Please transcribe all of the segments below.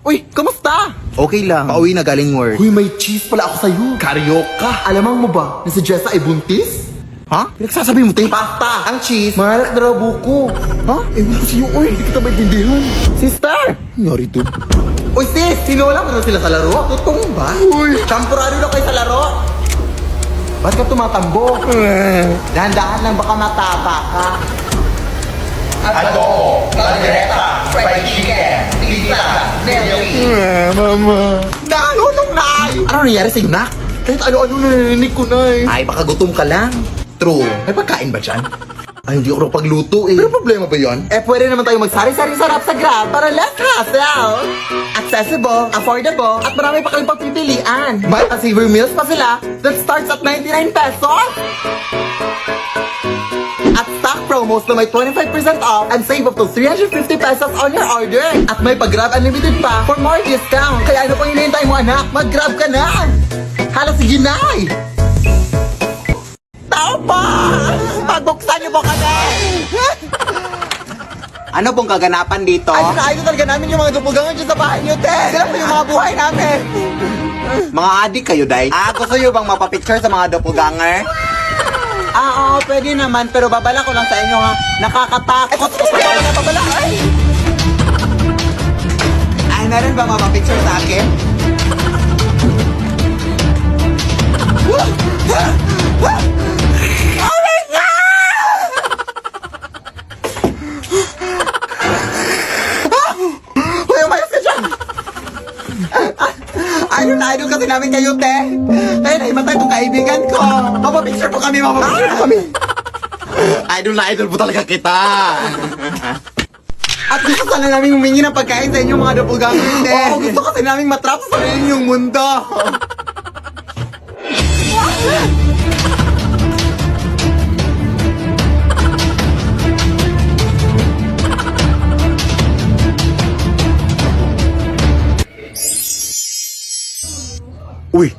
Uy, kamusta? Okay lang. Pauwi na galing work. Uy, may cheese pala ako sa'yo. Karyoka. Alamang mo ba na si Jessa ay buntis? Ha? Pinagsasabi mo, te? Pasta! Ang cheese. Malak na raw buko. Ha? Ewan ko sa'yo, uy. Hindi kita maintindihan. Sister! Nangyari to. Uy, sis! Sinola mo na sila sa laro? Totoo ba? Uy! Champurado na kayo sa laro? Ba't ka tumatambo? Dahan-dahan lang baka matapa ka. Adobo, caldereta, fried chicken, pizza, deli. Mama. Nakalulong na! Ano nangyari sa'yo, nak? Kahit ano-ano narinig ko na eh. Ay, baka gutom ka lang. True. May pagkain ba dyan? Ay, hindi ako pagluto eh. Pero problema ba yun? Eh, pwede naman tayo magsari-sari sarap sa Grab para less hassle. Accessible, affordable, at marami pa kayong pagpipilian. Buy a Savor Meals pa sila that starts at 99 pesos. At stock promos na may 25% off and save up to 350 pesos on your order. At may pag-Grab Unlimited pa for more discount. Kaya ano pang hinihintay mo, anak? Mag-Grab ka na! Hala, sige na! Tao pa! Pagbuksan niyo po kami! Ano pong kaganapan dito? Ay, ayos talaga namin yung mga dupugangan dyan sa bahay niyo, te! Sila po yung mga buhay namin! Mga adik kayo, day? Gusto nyo bang mapapicture sa mga doppelganger? Oo, pwede naman, pero babala ko lang sa inyo ha. Nakakatakot! Babala! Ay, meron ba mapapicture sa akin? Oh my God! Uy, umayos ka dyan! Idol kasi namin kayo, te! Ay, naimatay itong kaibigan ko! Mapapicture po kami, mapapicture po kami! Idol na idol po talaga kita! At gusto sana namin humingi ng pagkain sa inyo, mga doppelganger, te! Oo, gusto kasi namin matrap sa sarili yung mundo! Uy!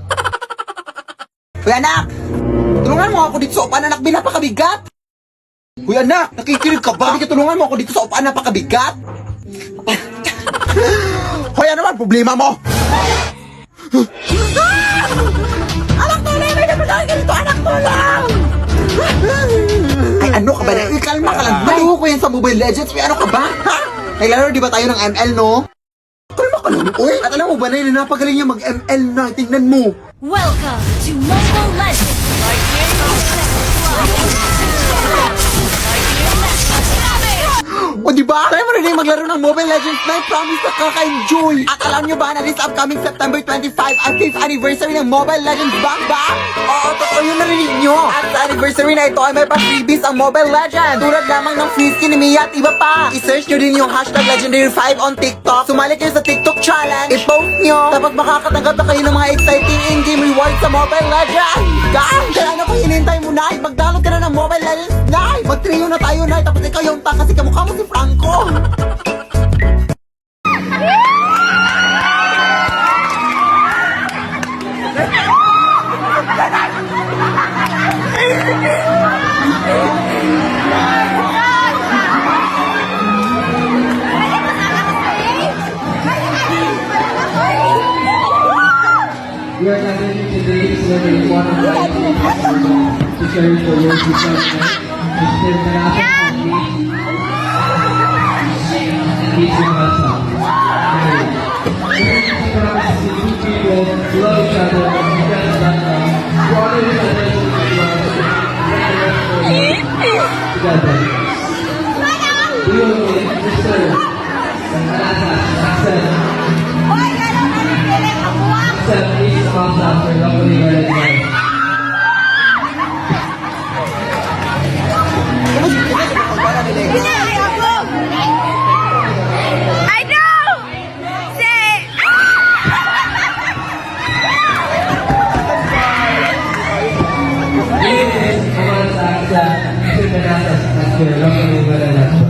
Uy, anak! Tulungan mo ako dito sa upan, anak, napakabigat! Uy, anak! Nakikinig ka ba? Sabi ka, tulungan mo ako dito sa upan, napakabigat! Hoy, ano man problema mo? Anak, tulong! May napatawag ka dito, anak, tulong! Ay, ano ka ba? Uy, kalma ka lang. Maluho ko yan sa Mobile Legends. Uy, ano ka ba? Ha? Ay, lalo, di ba tayo ng ML, no? Kalma ka lang, uy! At alam mo ba na napagaling niya mag-ML na? Tingnan mo! Welcome to Mobile Legends! O diba? Try mo rin maglaro ng Mobile Legends na promise na kaka-enjoy! At alam nyo ba na this upcoming September 25 ang 5th anniversary ng Mobile Legends Bang Bang? Oo, totoo yung narinig nyo! At sa anniversary na ito ay may pa-freebies ang Mobile Legends! Tulad lamang ng free skin ni Mia at iba pa! I-search nyo din yung hashtag Legendary5 on TikTok. Sumali kayo sa TikTok challenge! I-post nyo! Tapos makakatanggap na kayo ng mga exciting in-game rewards sa Mobile Legends! Guys! Kaya ano kung hinintay mo na? Mag-download ka na ng Mobile Legends na! Mag-trio na tayo na! Tapos ikaw yung kasi kamukha mo si Franco! We are gathering today so that we want to share for your development. Mr. Manasa Keep your hands up. We love each other and we can stand up. We honor each other together. We will win, Mr. Manasa, accept. Accept each thumbs up for lovely relative. I know! Say! This is Manasa accept Mr. Manasa as your lovely relative.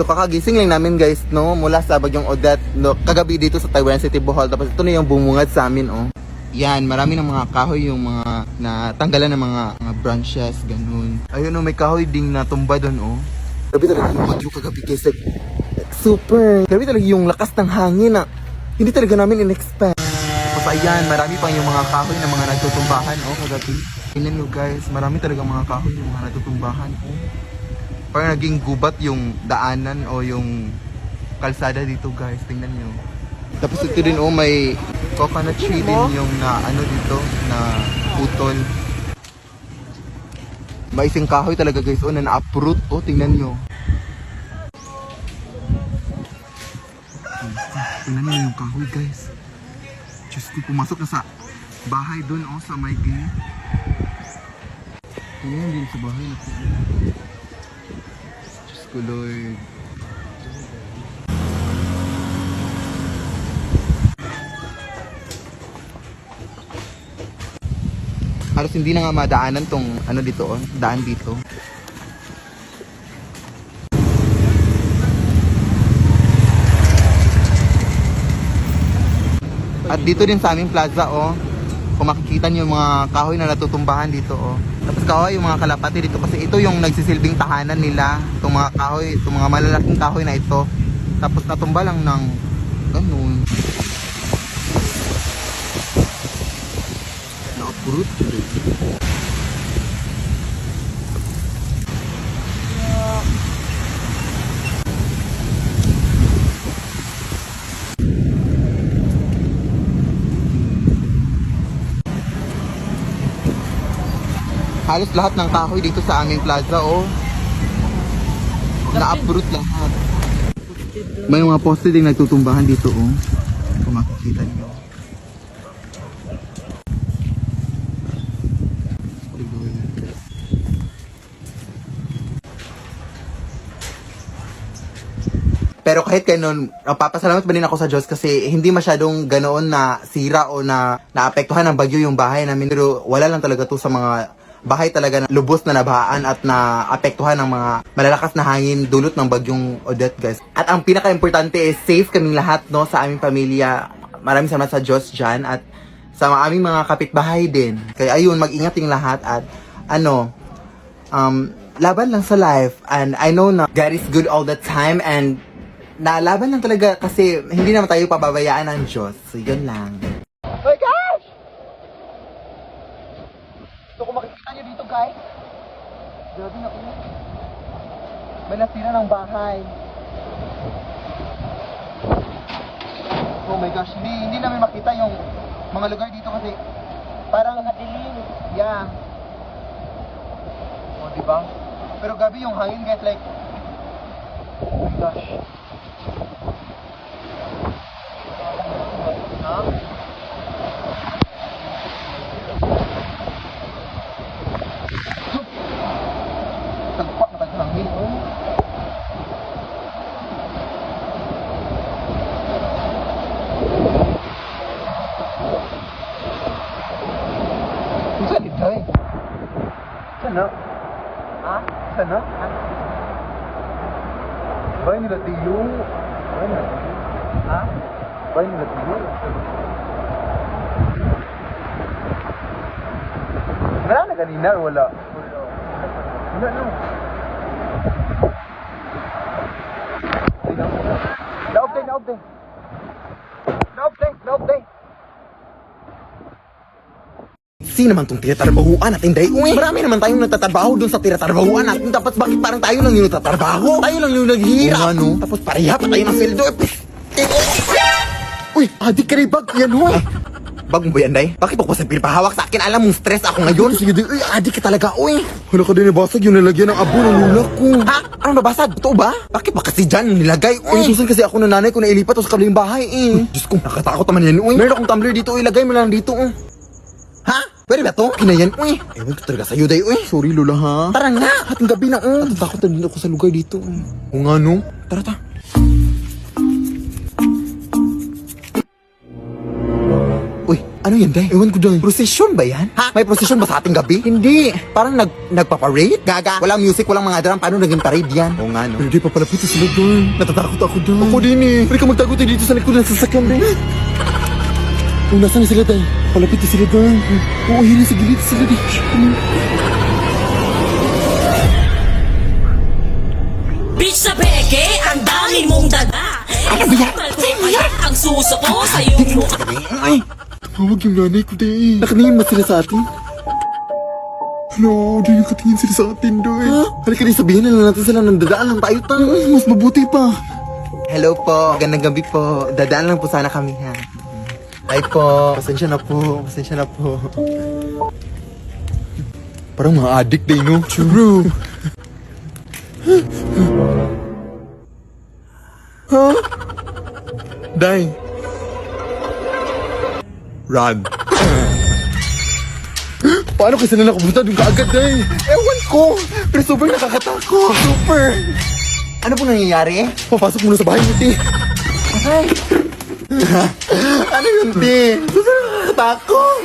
kakagising lang namin guys, no? Mula sa Bagyong Odette, no? Kagabi dito sa Taiwan City, Bohol. Tapos ito na yung bumungad sa amin, oh. Yan, marami ng mga kahoy yung mga natanggalan ng mga branches, ganun. Ayun, oh, may kahoy ding natumba doon, oh. Grabe talaga yung bagyo kagabi guys, like, super. Grabe talaga yung lakas ng hangin na hindi talaga namin in-expect. Tapos ayan, marami pang yung mga kahoy na mga natutumbahan, oh, kagabi. Tingnan nyo guys, marami talaga mga kahoy yung mga natutumbahan, oh. Parang naging gubat yung daanan o yung kalsada dito guys, tingnan nyo. Tapos ito din, oh, may coconut tree din yung na ano dito, na putol. May isang kahoy talaga guys, oh, na na-uproot, oh, tingnan nyo. Tingnan nyo yung kahoy guys. Diyos ko, pumasok na sa bahay dun, oh, sa may gate. Tingnan din sa bahay na po. Diyos ko Lord. Halos hindi na nga madaanan tong ano dito, oh, daan dito. At dito din sa aming plaza, oh, kung makikita nyo yung mga kahoy na natutumbahan dito, oh. Tapos kahoy yung mga kalapati dito kasi ito yung nagsisilbing tahanan nila. Itong mga kahoy, itong mga malalaking kahoy na ito. Tapos natumba lang ng ganun. Na-uproot. Halos lahat ng kahoy dito sa aming plaza, oh, na-uproot lahat. May mga poste din nagtutumbahan dito, oh, kung makikita niyo. Pero kahit ganun, papasalamat pa din ako sa Diyos kasi hindi masyadong ganoon na sira o na naapektuhan ng bagyo yung bahay namin. Pero wala lang talaga to sa mga bahay talaga na lubos na nabahaan at naapektuhan ng mga malalakas na hangin dulot ng bagyong Odette guys. At ang pinaka-importante is safe kaming lahat, no, sa aming pamilya. Maraming salamat sa Diyos dyan at sa aming mga kapitbahay din. Kaya ayun, mag-ingat yung lahat at ano, laban lang sa life. And I know na God is good all the time and nalaban lang talaga kasi hindi naman tayo pababayaan ng Diyos. So yun lang. Oh my gosh! So kung makikita nyo dito guys, grabe na po. May nasira ng bahay. Oh my gosh, hindi namin makita yung mga lugar dito kasi parang nakadilim. Yeah. Oh, diba? Pero gabi yung hangin guys, like, oh my gosh. Ha? Tagpak na taghangin, oh. Saan dito eh? Sana? Ha? Sana? Bahay nila tiyo. Bahay nila tiyo. Ha? Bahay nila tiyo. Wala na kanina or wala? Wala no. Naob day, naob day. Naob day, naob day. Sino naman itong tiratarbahuan natin, day? Uy, marami naman tayong natatrabaho dun sa tiratarbahuan natin. Tapos bakit parang tayo lang yung natatrabaho? Tayo lang yung naghihirap. Ano? Tapos pareha pa tayo ng sweldo. Uy, adik ka rin bag. Yan, huy. Bag mo ba yan, day? Bakit ako sa pinapahawak sa akin? Alam mong stress ako ngayon. Sige, day. Uy, adik ka talaga, uy. Hala ka din nabasag yung nilagyan ng abo ng lula ko. Ha? Anong nabasag? Totoo ba? Bakit ba kasi dyan yung nilagay, uy? Uy, susan kasi ako ng nanay ko na ilipat o sa kabilang bahay, eh. Diyos ko, nakatakot naman yan, uy. Meron akong tumbler dito, ilagay mo lang dito, oh. Ha? Pwede ba to? Kinayan, uy. Ewan ko talaga sa'yo, day, uy. Sorry, Lola, ha? Tara nga. Hating gabi na, oh. Natatakot na din ako sa lugar dito, uy. O nga, no? Tara, ta. Uy, Ano yan, Day? Ewan ko, Day. Procession ba yan? Ha? May procession ba sa ating gabi? Hindi. Parang nagpa-parade? Gaga. Walang music, walang mga drum. Paano naging parade yan? Oo nga, no? Hindi pa palapit sila, Day. Natatakot ako, Day. Ako din, eh. Pwede ka magtago tayo dito sa likod ng sasakyan, Day. Oh, nasaan na sila, Day? Palapit na sila, Day. Oo, yun sa gilid sila, Day. Bitch sa peke, ang dami mong dada. Ano ba yan? Malaki ang suso ko sa iyong mukha. Ay! Tawag yung nanay ko, Day. Nakaningin ba sila sa atin? Hello, Day, nakatingin sila sa atin, Day. Halika din, sabihin na lang natin sila nang dadaan lang tayo. Mas mabuti pa. Hello po, magandang gabi po. Dadaan lang po sana kami, ha. Ay po, pasensya na po, pasensya na po. Parang mga addict, Day, no? True. Huh? Day. Run. Paano kasi na nakapunta doon kaagad, Day? Ewan ko! Pero super nakakatakot. Super! Ano po nangyayari? Papasok muna sa bahay mo, Ti. Ay! Ano yun, Ti? Super nakakatakot!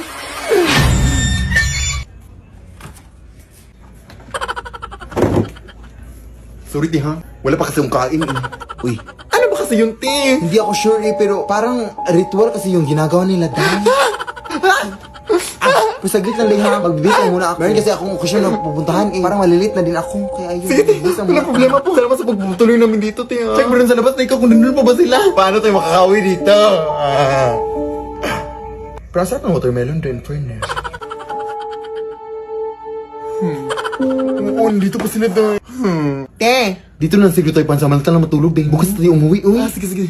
Sorry, Ti, ha? Wala pa kasi yung kain, eh. Uy. Ano ba kasi yun, Ti? Hindi ako sure, eh, pero parang ritual kasi yung ginagawa nila, Day. Pasaglit lang, Day, ha? Magbibisa muna ako. Meron kasi akong okasyon na pupuntahan, eh. Parang malilit na din ako. Kaya ayun, magbibisa muna. Wala problema po. Salamat sa pagputuloy namin dito, Ti, ha? Check mo rin sa labas na ikaw kung nandun pa ba sila. Paano tayo makakawi dito? Prasa ng watermelon din, fairness. Oo, dito pa sila, Day. Te! Dito na siguro tayo pansamantala matulog, Day. Bukas tayo umuwi, uy. Sige, sige.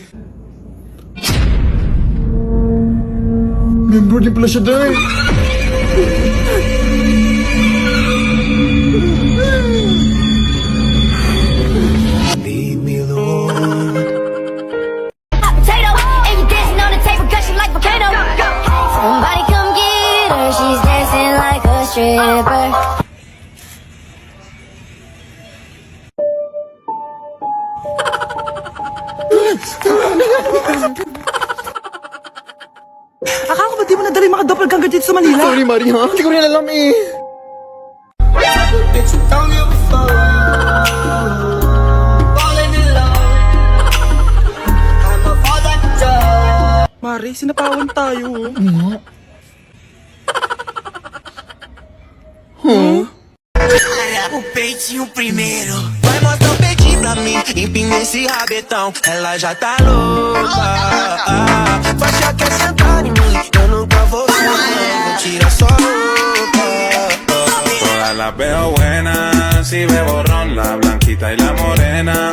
Member din pala siya, Day. Potato, and you dancing on the table, gushing like volcano. Somebody come get her, she's dancing like a stripper. Akala ko ba di mo nadali mga doppelganger dito sa Manila? Sorry, Maria. Hindi ko rin alam, eh. Mari, sinapawan tayo. O peitinho primeiro. Vai mostrar o peitinho pra mim. Empina esse rabetão. Ela já tá louca. Vai já quer sentar em mim. Eu nunca vou sentar. Tira só roupa. Todas las veo buenas, si bebo ron, la blanquita y la morena.